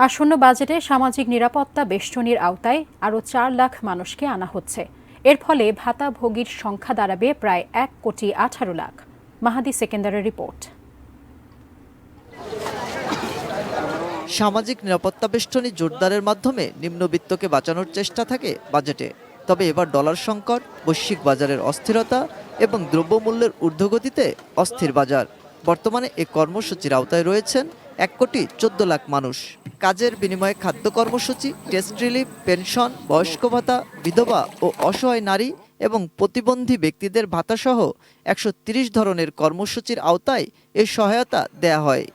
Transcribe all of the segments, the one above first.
আসন্ন বাজেটে সামাজিক নিরাপত্তা বেষ্টনীর আওতায় আরও ৪ লাখ মানুষকে আনা হচ্ছে। এর ফলে ভাতাভোগীর সংখ্যা দাঁড়াবে প্রায় ১,১৮ লাখ। মাহাদি সেকেন্দারের রিপোর্ট। সামাজিক নিরাপত্তা বেষ্টনী জোরদারের মাধ্যমে নিম্নবিত্তকে বাঁচানোর চেষ্টা থাকে বাজেটে। তবে এবার ডলার সংকট, বৈশ্বিক বাজারের অস্থিরতা এবং দ্রব্যমূল্যের ঊর্ধ্বগতিতে অস্থির বাজার। বর্তমানে এ কর্মসূচির আওতায় রয়েছেন ১,১৪ লাখ মানুষ। কাজের বিনিময়ে খাদ্য কর্মসূচি, টেস্ট রিলিফ, পেনশন, বয়স্ক ভাতা, বিধবা ও অসহায় নারী এবং প্রতিবন্ধী ব্যক্তিদের ভাতাসহ ১৩০ ধরনের কর্মসূচির আওতায় এ সহায়তা দেয়া হয়।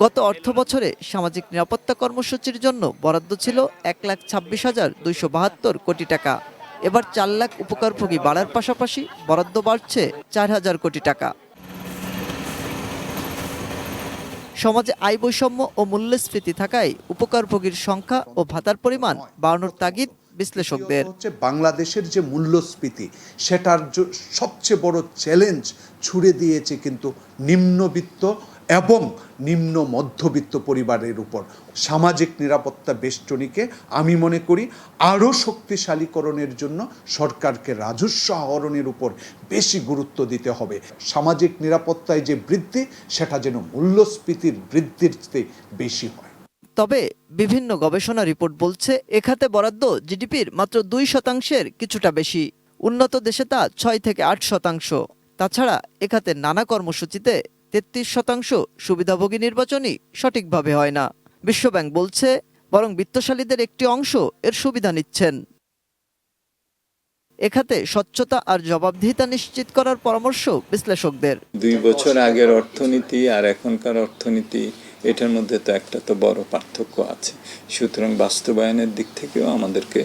গত অর্থ বছরে সামাজিক নিরাপত্তা কর্মসূচির জন্য বরাদ্দ ছিল ১,২৬,২৭২ কোটি টাকা। এবার ৪ লাখ উপকারভোগী বাড়ার পাশাপাশি বরাদ্দ বাড়ছে ৪,০০০ কোটি টাকা। সমাজে আয় বৈষম্য ও মূল্যস্ফীতি থাকায় উপকারভোগীর সংখ্যা ও ভাতার পরিমাণ বাড়ানোর তাগিদ বিশ্লেষকদের। বাংলাদেশের যে মূল্যস্ফীতি সেটার সবচেয়ে বড় চ্যালেঞ্জ ছুড়ে দিয়েছে কিন্তু নিম্নবিত্ত এবং নিম্ন মধ্যবিত্ত পরিবারের উপর। সামাজিক নিরাপত্তা বেষ্টনীকে আমি মনে করি আরও শক্তিশালীকরণের জন্য সরকারকে রাজস্ব আহরণের উপর বেশি গুরুত্ব দিতে হবে। সামাজিক নিরাপত্তায় যে বৃদ্ধি সেটা যেন মূল্যস্ফীতির বৃদ্ধির চেয়ে বেশি হয়। তবে বিভিন্ন গবেষণা রিপোর্ট বলছে এ খাতে বরাদ্দ জিডিপির মাত্র ২% কিছুটা বেশি। উন্নত দেশে তা ৬ থেকে ৮%। তাছাড়া এ খাতে নানা কর্মসূচিতে ৩৩% সুবিধাভোগী নির্বাচনই সঠিকভাবে হয় না। বিশ্বব্যাংক বলছে বরং বিত্তশালীদের একটি অংশ এর সুবিধা নিচ্ছেন। এ খাতে স্বচ্ছতা আর জবাবদিহিতা নিশ্চিত করার পরামর্শ বিশ্লেষকদের। ২ বছর আগের অর্থনীতি আর এখনকার অর্থনীতি এটার মধ্যে তো একটা বড় পার্থক্য আছে। সুতরাং বাস্তবায়নের দিক থেকেও আমাদেরকে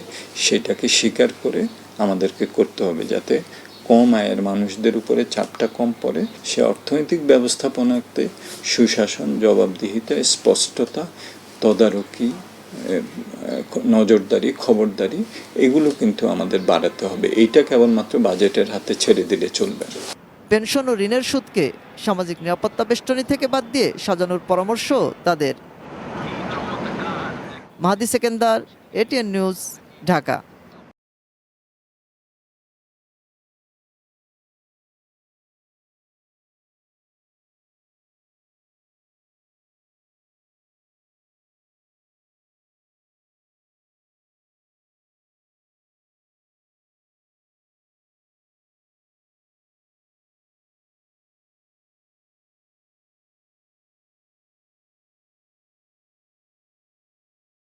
সেটাকে স্বীকার করে আমাদেরকে করতে হবে, যাতে কম আয়ের মানুষদের উপরে চাপটা কম পড়ে। সে অর্থনৈতিক ব্যবস্থাপনাতে সুশাসন, জবাবদিহিতা, স্পষ্টতা, তদারকি, নজরদারি, খবরদারি এগুলো কিন্তু আমাদের বাড়াতে হবে। এইটা কেবলমাত্র বাজেটের হাতে ছেড়ে দিলে চলবে না। পেনশন ও ঋণের সুদকে সামাজিক নিরাপত্তা বেষ্টনী থেকে বাদ দিয়ে সাজানোর পরামর্শ তাদের। মাহাদি সেকেন্দার, এটিএন নিউজ, ঢাকা।